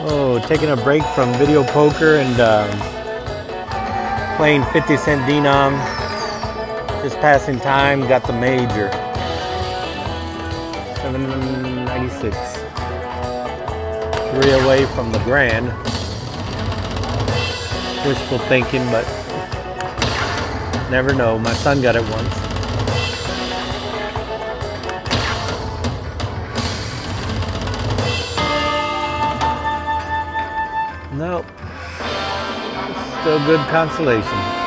Oh, taking a break from video poker and playing 50-cent denom. Just passing time. Got the major. 796. 3 away from the grand. Wishful thinking, but never know. My son got it once. Nope. Still good consolation.